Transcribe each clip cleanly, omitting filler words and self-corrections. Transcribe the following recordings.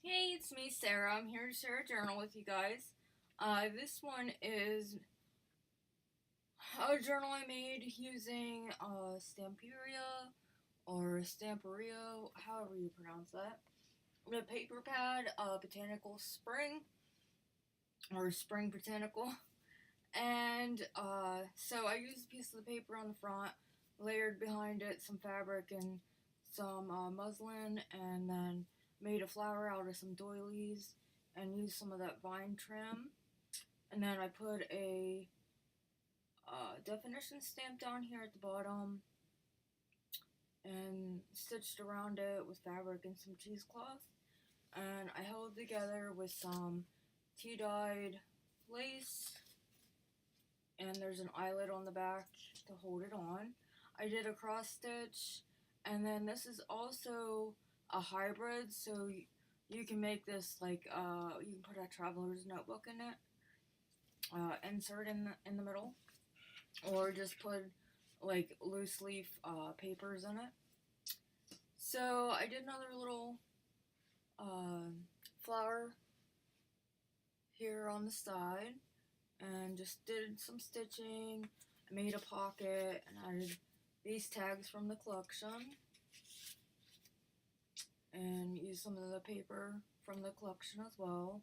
Hey, it's me, Sarah. I'm here to share a journal with you guys. This one is a journal I made using stamperia or stamperia, however you pronounce that. The paper pad, botanical spring or spring botanical, and so I used a piece of the paper on the front, layered behind it some fabric and some muslin, and then made a flower out of some doilies and used some of that vine trim. And then I put a definition stamp down here at the bottom and stitched around it with fabric and some cheesecloth. And I held together with some tea-dyed lace, and there's an eyelet on the back to hold it on. I did a cross stitch, and then this is also a hybrid, so you can make this like you can put a traveler's notebook in it, insert in the middle, or just put like loose leaf papers in it. So I did another little flower here on the side and just did some stitching. I made a pocket and added these tags from the collection and used some of the paper from the collection as well.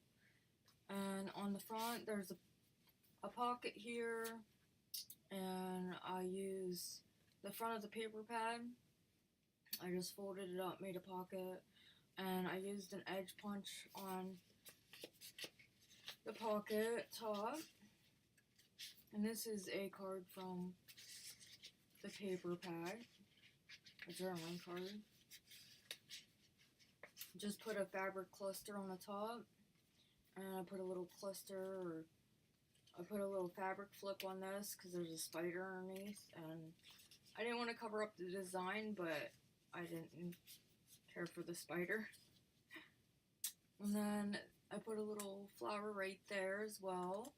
And on the front there's a pocket here, and I use the front of the paper pad. I just folded it up, made a pocket, and I used an edge punch on the pocket top. And this is a card from the paper pad, a journaling card. Just put a fabric cluster on the top, and I put a little cluster, or I put a little fabric flip on this because there's a spider underneath, and I didn't want to cover up the design, but I didn't care for the spider. And then I put a little flower right there as well.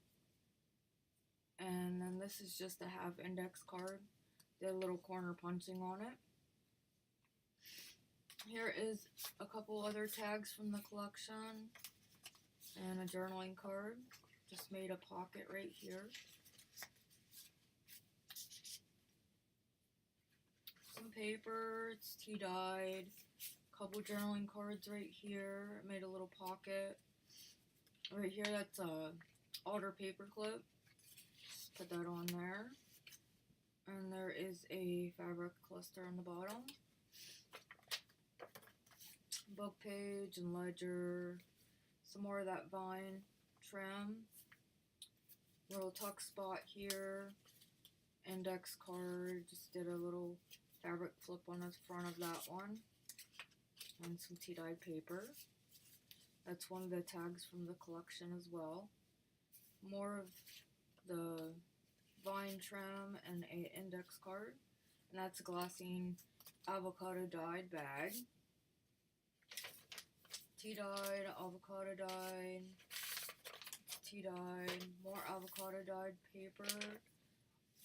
And then this is just a half index card. Did a little corner punching on it. Here is a couple other tags from the collection and a journaling card. Just made a pocket right here. Some paper, it's tea dyed. Couple journaling cards right here. Made a little pocket. Right here, that's a alder paper clip. Just put that on there. And there is a fabric cluster on the bottom. Book page and ledger. Some more of that vine trim. Little tuck spot here. Index card. Just did a little fabric flip on the front of that one. And some tea-dyed paper. That's one of the tags from the collection as well. More of the vine trim and a index card. And that's a glassine avocado dyed bag. Tea dyed, avocado dyed, tea dyed, more avocado dyed paper,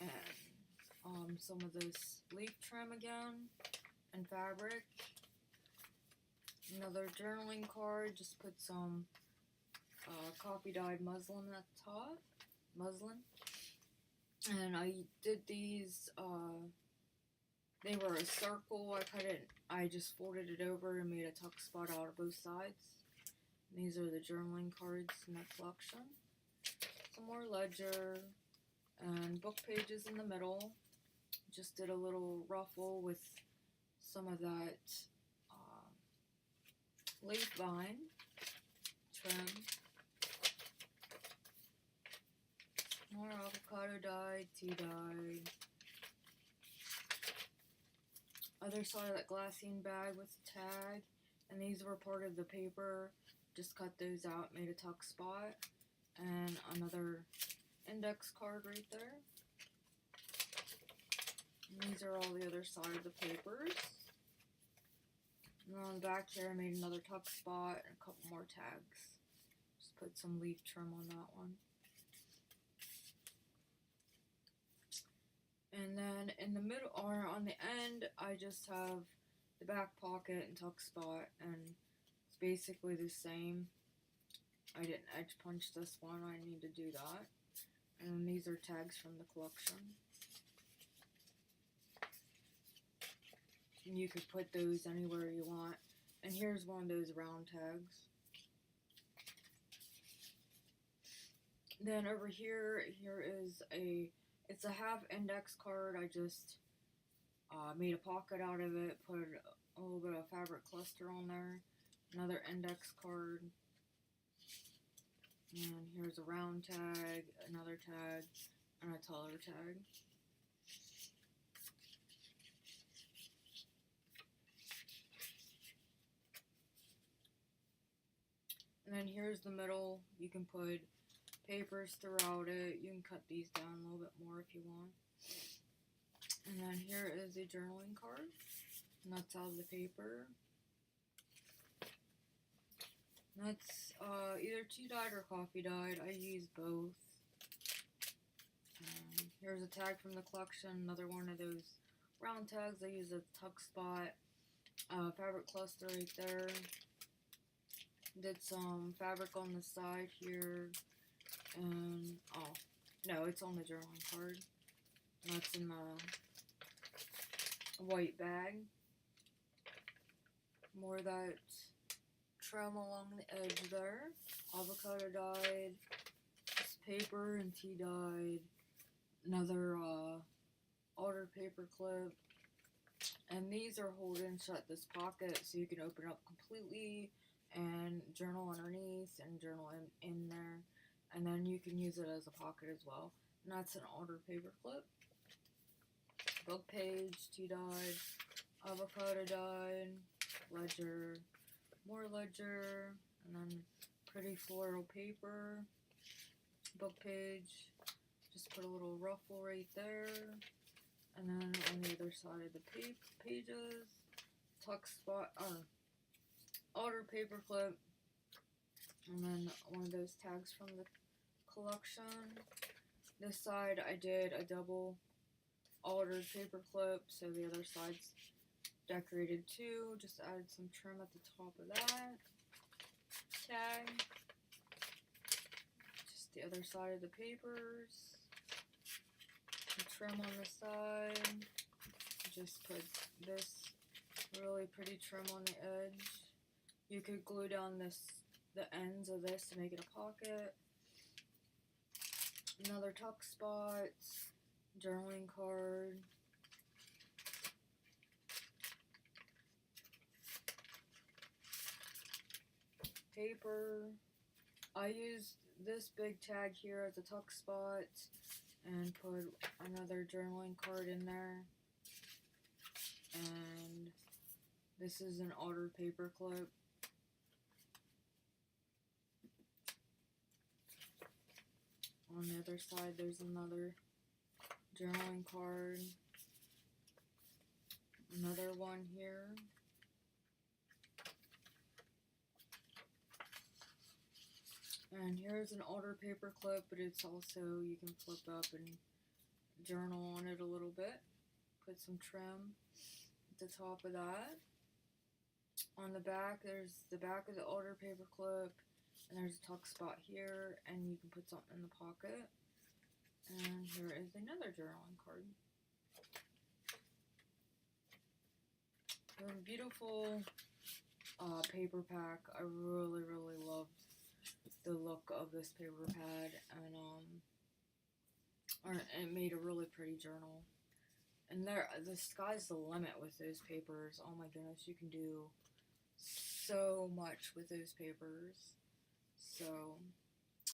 and some of this leaf trim again, and fabric. Another journaling card, just put some coffee dyed muslin at the top, and I did these, they were a circle. I just folded it over and made a tuck spot out of both sides. And these are the journaling cards in the collection. Some more ledger and book pages in the middle. Just did a little ruffle with some of that leaf vine trim. More avocado dyed, tea dyed. Other side of that glassine bag with the tag, and these were part of the paper. Just cut those out, made a tuck spot, and another index card right there. And these are all the other side of the papers. And on the back here I made another tuck spot and a couple more tags. Just put some leaf trim on that one. And then in the middle, or on the end, I just have the back pocket and tuck spot and basically the same. I didn't edge punch this one, I need to do that. And these are tags from the collection. And you could put those anywhere you want. And here's one of those round tags. Then over here is it's a half index card. I just made a pocket out of it, put a little bit of fabric cluster on there. Another index card. And here's a round tag, another tag, and a taller tag. And then here's the middle. You can put papers throughout it. You can cut these down a little bit more if you want. And then here is a journaling card. And that's out of the paper. And that's either tea dyed or coffee dyed. I use both. Here's a tag from the collection. Another one of those round tags. I use a tuck spot. Fabric cluster right there. Did some fabric on the side here. And, oh, no, it's on the journaling card. That's in the white bag. More of that trim along the edge there. Avocado dyed. Just paper and tea dyed. Another outer paper clip. And these are holding shut this pocket so you can open it up completely and journal underneath and journal in there. And then you can use it as a pocket as well. And that's an outer paper clip. Book page, tea dyed, avocado dyed, ledger, more ledger, and then pretty floral paper, book page. Just put a little ruffle right there. And then on the other side of the pages, tuck spot, outer paper clip, and then one of those tags from the collection. This side I did a double altered paper clip, so the other side's decorated too. Just added some trim at the top of that tag. Just the other side of the papers. Some trim on the side. Just put this really pretty trim on the edge. You could glue down the ends of this to make it a pocket. Another tuck spot, journaling card, paper. I used this big tag here as a tuck spot and put another journaling card in there. And this is an outer paper clip. On the other side, there's another journaling card. Another one here. And here's an outer paper clip, but it's also, you can flip up and journal on it a little bit. Put some trim at the top of that. On the back, there's the back of the outer paper clip. And there's a tuck spot here, and you can put something in the pocket. And here is another journaling card. A beautiful paper pack. I really, really love the look of this paper pad, and it made a really pretty journal. And the sky's the limit with those papers. Oh my goodness, you can do so much with those papers. So